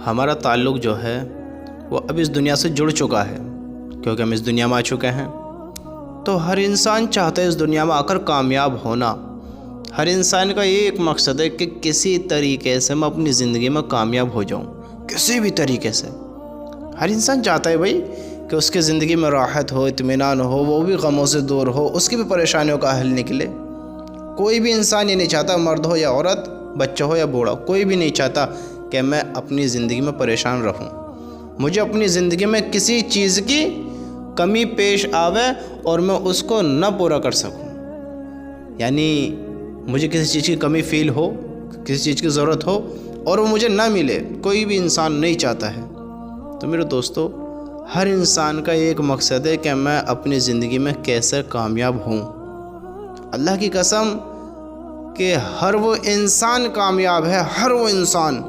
ہمارا تعلق جو ہے وہ اب اس دنیا سے جڑ چکا ہے، کیونکہ ہم اس دنیا میں آ چکے ہیں۔ تو ہر انسان چاہتا ہے اس دنیا میں آ کر کامیاب ہونا۔ ہر انسان کا ایک مقصد ہے کہ کسی طریقے سے میں اپنی زندگی میں کامیاب ہو جاؤں، کسی بھی طریقے سے۔ ہر انسان چاہتا ہے بھائی کہ اس کی زندگی میں راحت ہو، اطمینان ہو، وہ بھی غموں سے دور ہو، اس کی بھی پریشانیوں کا حل نکلے۔ کوئی بھی انسان یہ نہیں چاہتا، مرد ہو یا عورت، بچہ ہو یا بوڑھا، کوئی بھی نہیں چاہتا کہ میں اپنی زندگی میں پریشان رہوں، مجھے اپنی زندگی میں کسی چیز کی کمی پیش آوے اور میں اس کو نہ پورا کر سکوں، یعنی مجھے کسی چیز کی کمی فیل ہو، کسی چیز کی ضرورت ہو اور وہ مجھے نہ ملے، کوئی بھی انسان نہیں چاہتا ہے۔ تو میرے دوستو، ہر انسان کا ایک مقصد ہے کہ میں اپنی زندگی میں کیسے کامیاب ہوں۔ اللہ کی قسم کہ ہر وہ انسان کامیاب ہے، ہر وہ انسان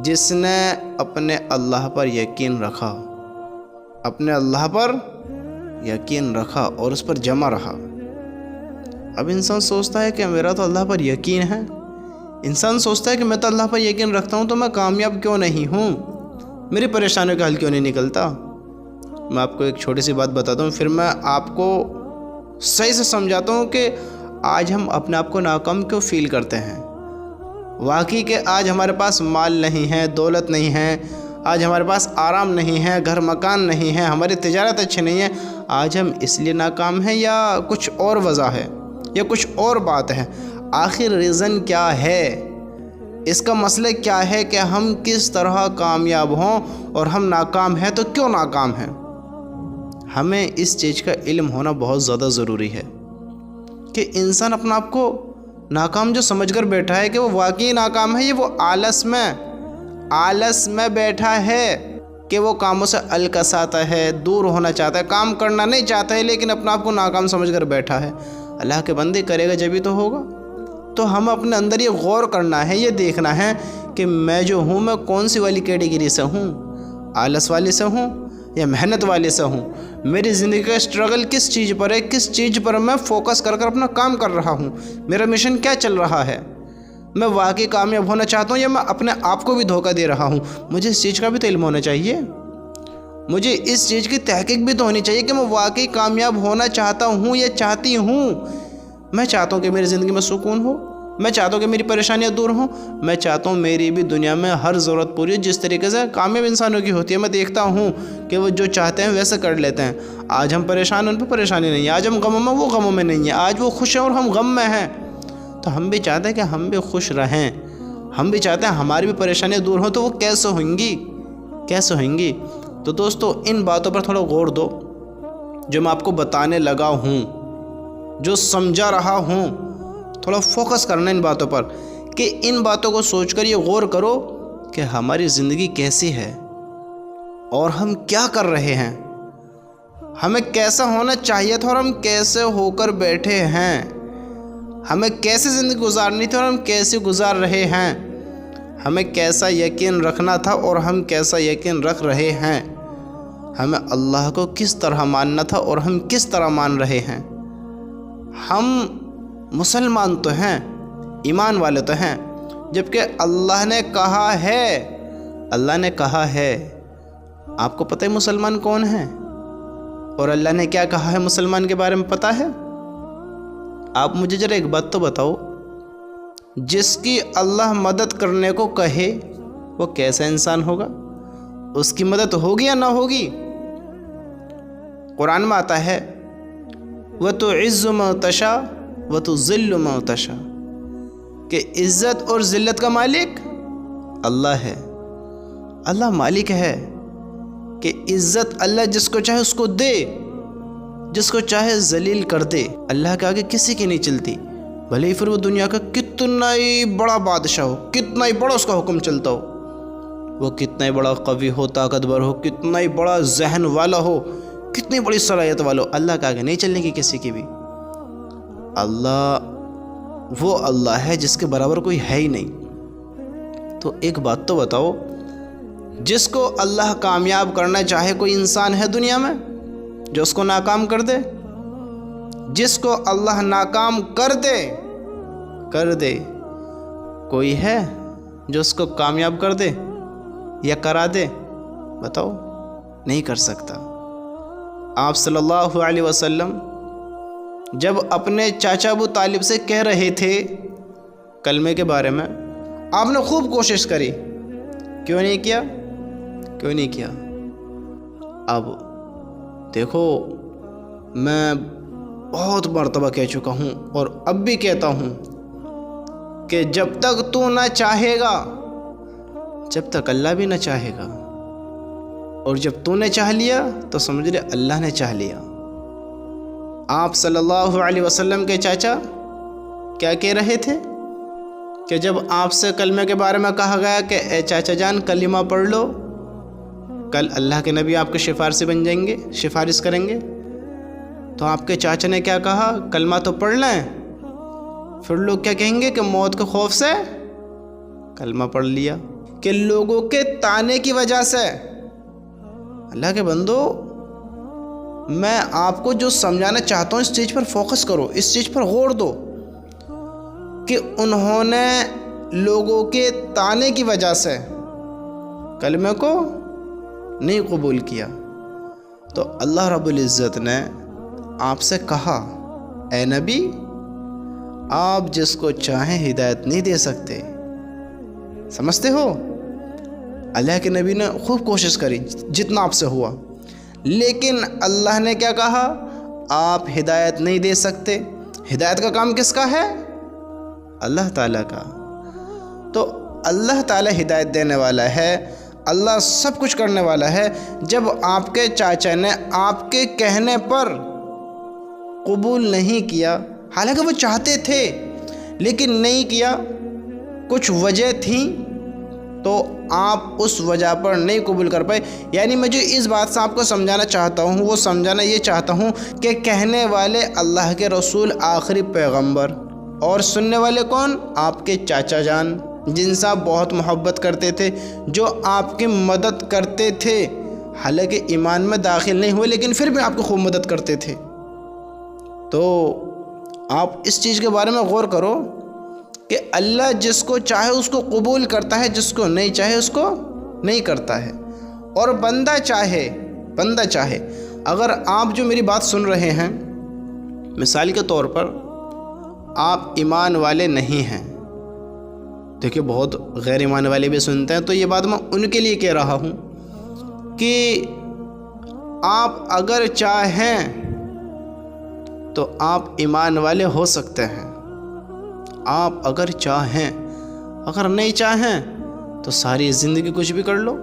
جس نے اپنے اللہ پر یقین رکھا، اپنے اللہ پر یقین رکھا اور اس پر جمع رہا۔ اب انسان سوچتا ہے کہ میرا تو اللہ پر یقین ہے، انسان سوچتا ہے کہ میں تو اللہ پر یقین رکھتا ہوں، تو میں کامیاب کیوں نہیں ہوں، میری پریشانیوں کا حل کیوں نہیں نکلتا۔ میں آپ کو ایک چھوٹی سی بات بتاتا ہوں، پھر میں آپ کو صحیح سے سمجھاتا ہوں کہ آج ہم اپنے آپ کو ناکام کیوں فیل کرتے ہیں۔ واقعی کہ آج ہمارے پاس مال نہیں ہے، دولت نہیں ہے، آج ہمارے پاس آرام نہیں ہے، گھر مکان نہیں ہے، ہماری تجارت اچھی نہیں ہے، آج ہم اس لیے ناکام ہیں یا کچھ اور وجہ ہے یا کچھ اور بات ہے؟ آخر ریزن کیا ہے؟ اس کا مسئلہ کیا ہے کہ ہم کس طرح کامیاب ہوں اور ہم ناکام ہیں تو کیوں ناکام ہیں؟ ہمیں اس چیز کا علم ہونا بہت زیادہ ضروری ہے کہ انسان اپنا آپ کو ناکام جو سمجھ کر بیٹھا ہے کہ وہ واقعی ناکام ہے، یہ وہ آلس میں بیٹھا ہے کہ وہ کاموں سے الکساتا ہے، دور ہونا چاہتا ہے، کام کرنا نہیں چاہتا ہے، لیکن اپنا آپ کو ناکام سمجھ کر بیٹھا ہے۔ اللہ کے بندے کرے گا جبھی تو ہوگا۔ تو ہم اپنے اندر یہ غور کرنا ہے، یہ دیکھنا ہے کہ میں جو ہوں میں کون سی والی کیٹیگری سے ہوں، آلس والی سے ہوں یا محنت والے سے ہوں، میری زندگی کا اسٹرگل کس چیز پر ہے، کس چیز پر میں فوکس کر اپنا کام کر رہا ہوں، میرا مشن کیا چل رہا ہے، میں واقعی کامیاب ہونا چاہتا ہوں یا میں اپنے آپ کو بھی دھوکہ دے رہا ہوں۔ مجھے اس چیز کا بھی تو علم ہونا چاہیے، مجھے اس چیز کی تحقیق بھی تو ہونی چاہیے کہ میں واقعی کامیاب ہونا چاہتا ہوں یا چاہتی ہوں۔ میں چاہتا ہوں کہ میری زندگی میں سکون ہو، میں چاہتا ہوں کہ میری پریشانیاں دور ہوں، میں چاہتا ہوں میری بھی دنیا میں ہر ضرورت پوری ہو، جس طریقے سے کامیاب انسانوں کی ہوتی ہے۔ میں دیکھتا ہوں کہ وہ جو چاہتے ہیں ویسے کر لیتے ہیں۔ آج ہم پریشان ہیں، ان پہ پریشانی نہیں ہے، آج ہم غموں میں، وہ غموں میں نہیں ہیں، آج وہ خوش ہیں اور ہم غم میں ہیں۔ تو ہم بھی چاہتے ہیں کہ ہم بھی خوش رہیں، ہم بھی چاہتے ہیں ہماری بھی پریشانیاں دور ہوں، تو وہ کیسے ہوئیں گی؟ تو دوستو، ان باتوں پر تھوڑا غور دو جو میں آپ کو بتانے لگا ہوں، جو سمجھا رہا ہوں، تھوڑا فوکس کرنا ان باتوں پر کہ ان باتوں کو سوچ کر یہ غور کرو کہ ہماری زندگی کیسی ہے اور ہم کیا کر رہے ہیں، ہمیں کیسا ہونا چاہیے تھا اور ہم کیسے ہو کر بیٹھے ہیں، ہمیں کیسے زندگی گزارنی تھی اور ہم کیسے گزار رہے ہیں، ہمیں کیسا یقین رکھنا تھا اور ہم کیسا یقین رکھ رہے ہیں، ہمیں اللہ کو کس طرح ماننا تھا اور ہم کس طرح مان رہے ہیں۔ ہم مسلمان تو ہیں، ایمان والے تو ہیں، جبکہ اللہ نے کہا ہے، آپ کو پتہ ہے مسلمان کون ہیں اور اللہ نے کیا کہا ہے مسلمان کے بارے میں پتہ ہے؟ آپ مجھے ذرا ایک بات تو بتاؤ، جس کی اللہ مدد کرنے کو کہے وہ کیسا انسان ہوگا؟ اس کی مدد ہوگی یا نہ ہوگی؟ قرآن میں آتا ہے وَتُعِزُّ مَن تَشَاءُ وَتُذِلُّ مَن تَشَاءُ کہ عزت اور ذلت کا مالک اللہ ہے۔ اللہ مالک ہے کہ عزت اللہ جس کو چاہے اس کو دے، جس کو چاہے ذلیل کر دے۔ اللہ کے آگے کسی کی نہیں چلتی، بھلے ہی پھر وہ دنیا کا کتنا ہی بڑا بادشاہ ہو، کتنا ہی بڑا اس کا حکم چلتا ہو، وہ کتنا ہی بڑا قوی ہو، طاقتور ہو، کتنا ہی بڑا ذہن والا ہو، کتنی بڑی صلاحیت والا ہو، اللہ کے آگے نہیں چلنے کی کسی کی بھی۔ اللہ وہ اللہ ہے جس کے برابر کوئی ہے ہی نہیں۔ تو ایک بات تو بتاؤ، جس کو اللہ کامیاب کرنا چاہے کوئی انسان ہے دنیا میں جو اس کو ناکام کر دے؟ جس کو اللہ ناکام کر دے کوئی ہے جو اس کو کامیاب کر دے؟ یا کرا دے؟ بتاؤ، نہیں کر سکتا۔ آپ صلی اللہ علیہ وسلم جب اپنے چاچا ابو طالب سے کہہ رہے تھے کلمے کے بارے میں، آپ نے خوب کوشش کری، کیوں نہیں کیا؟ کیوں نہیں کیا؟ اب دیکھو، میں بہت مرتبہ کہہ چکا ہوں اور اب بھی کہتا ہوں کہ جب تک تو نہ چاہے گا، جب تک اللہ بھی نہ چاہے گا، اور جب تو نے چاہ لیا تو سمجھ لے اللہ نے چاہ لیا۔ آپ صلی اللہ علیہ وسلم کے چاچا کیا کہہ رہے تھے کہ جب آپ سے کلمے کے بارے میں کہا گیا کہ اے چاچا جان کلمہ پڑھ لو، کل اللہ کے نبی آپ کے سفارشی بن جائیں گے، سفارش کریں گے، تو آپ کے چاچا نے کیا کہا؟ کلمہ تو پڑھ لیں، پھر لوگ کیا کہیں گے کہ موت کے خوف سے کلمہ پڑھ لیا، کہ لوگوں کے تانے کی وجہ سے۔ اللہ کے بندو، میں آپ کو جو سمجھانا چاہتا ہوں اس چیز پر فوکس کرو، اس چیز پر غور دو کہ انہوں نے لوگوں کے تانے کی وجہ سے کلمے کو نہیں قبول کیا، تو اللہ رب العزت نے آپ سے کہا اے نبی، آپ جس کو چاہیں ہدایت نہیں دے سکتے، سمجھتے ہو؟ اللہ کے نبی نے خوب کوشش کری جتنا آپ سے ہوا، لیکن اللہ نے کیا کہا؟ آپ ہدایت نہیں دے سکتے۔ ہدایت کا کام کس کا ہے؟ اللہ تعالیٰ کا۔ تو اللہ تعالیٰ ہدایت دینے والا ہے، اللہ سب کچھ کرنے والا ہے۔ جب آپ کے چاچا نے آپ کے کہنے پر قبول نہیں کیا، حالانکہ وہ چاہتے تھے لیکن نہیں کیا، کچھ وجہ تھیں، تو آپ اس وجہ پر نہیں قبول کر پائے۔ یعنی میں جو اس بات سے آپ کو سمجھانا چاہتا ہوں، وہ سمجھانا یہ چاہتا ہوں کہ کہنے والے اللہ کے رسول آخری پیغمبر، اور سننے والے کون؟ آپ کے چاچا جان، جن سے آپ بہت محبت کرتے تھے، جو آپ کی مدد کرتے تھے، حالانکہ ایمان میں داخل نہیں ہوئے لیکن پھر بھی آپ کو خوب مدد کرتے تھے۔ تو آپ اس چیز کے بارے میں غور کرو کہ اللہ جس کو چاہے اس کو قبول کرتا ہے، جس کو نہیں چاہے اس کو نہیں کرتا ہے۔ اور بندہ چاہے اگر آپ جو میری بات سن رہے ہیں، مثال کے طور پر آپ ایمان والے نہیں ہیں، دیکھیے بہت غیر ایمان والے بھی سنتے ہیں، تو یہ بات میں ان کے لیے کہہ رہا ہوں کہ آپ اگر چاہیں تو آپ ایمان والے ہو سکتے ہیں، آپ اگر چاہیں، اگر نہیں چاہیں تو ساری زندگی کچھ بھی کر لو،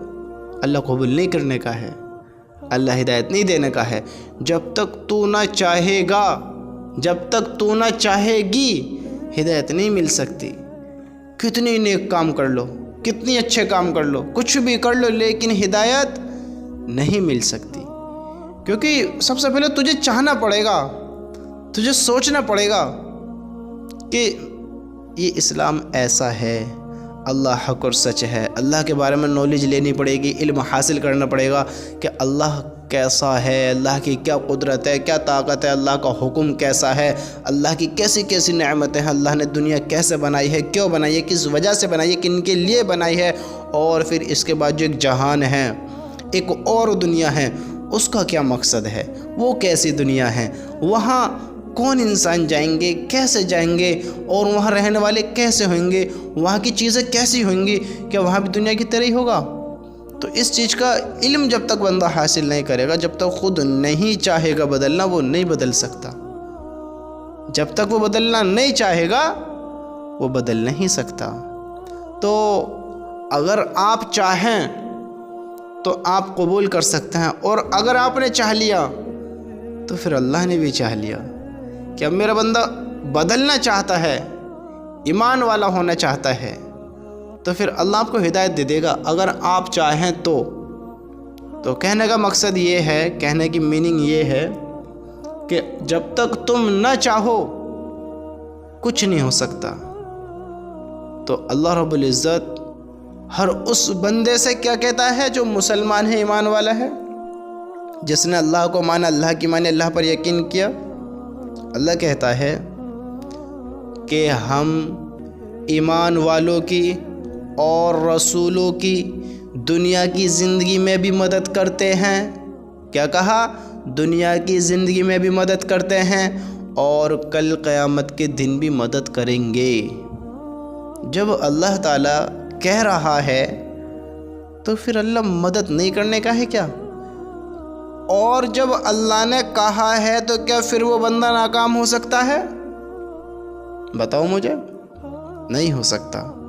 اللہ قبول نہیں کرنے کا ہے، اللہ ہدایت نہیں دینے کا ہے۔ جب تک تو نہ چاہے گا، جب تک تو نہ چاہے گی، ہدایت نہیں مل سکتی۔ کتنی نیک کام کر لو، کتنی اچھے کام کر لو، کچھ بھی کر لو، لیکن ہدایت نہیں مل سکتی، کیونکہ سب سے پہلے تجھے چاہنا پڑے گا، تجھے سوچنا پڑے گا کہ یہ اسلام ایسا ہے، اللہ حق اور سچ ہے، اللہ کے بارے میں نالج لینی پڑے گی، علم حاصل کرنا پڑے گا کہ اللہ کیسا ہے، اللہ کی کیا قدرت ہے، کیا طاقت ہے، اللہ کا حکم کیسا ہے، اللہ کی کیسی کیسی نعمتیں ہیں، اللہ نے دنیا کیسے بنائی ہے، کیوں بنائی ہے، کس وجہ سے بنائی ہے، کن کے لیے بنائی ہے، اور پھر اس کے بعد جو ایک جہان ہے، ایک اور دنیا ہے، اس کا کیا مقصد ہے، وہ کیسی دنیا ہے، وہاں کون انسان جائیں گے، کیسے جائیں گے، اور وہاں رہنے والے کیسے ہوئیں گے، وہاں کی چیزیں کیسی ہوئیں گی، کیا وہاں بھی دنیا کی طرح ہی ہوگا؟ تو اس چیز کا علم جب تک بندہ حاصل نہیں کرے گا، جب تک خود نہیں چاہے گا بدلنا، وہ نہیں بدل سکتا۔ جب تک وہ بدلنا نہیں چاہے گا، وہ بدل نہیں سکتا۔ تو اگر آپ چاہیں تو آپ قبول کر سکتے ہیں، اور اگر آپ نے چاہ لیا تو پھر اللہ نے بھی چاہ لیا کہ اب میرا بندہ بدلنا چاہتا ہے، ایمان والا ہونا چاہتا ہے، تو پھر اللہ آپ کو ہدایت دے دے گا، اگر آپ چاہیں تو کہنے کا مقصد یہ ہے، کہنے کی میننگ یہ ہے کہ جب تک تم نہ چاہو کچھ نہیں ہو سکتا۔ تو اللہ رب العزت ہر اس بندے سے کیا کہتا ہے جو مسلمان ہے، ایمان والا ہے، جس نے اللہ کو مانا، اللہ کی مانی، اللہ پر یقین کیا، اللہ کہتا ہے کہ ہم ایمان والوں کی اور رسولوں کی دنیا کی زندگی میں بھی مدد کرتے ہیں. کیا کہا؟ دنیا کی زندگی میں بھی مدد کرتے ہیں اور کل قیامت کے دن بھی مدد کریں گے. جب اللہ تعالیٰ کہہ رہا ہے تو پھر اللہ مدد نہیں کرنے کا ہے کیا؟ اور جب اللہ نے کہا ہے تو کیا پھر وہ بندہ ناکام ہو سکتا ہے؟ بتاؤ مجھے. نہیں ہو سکتا.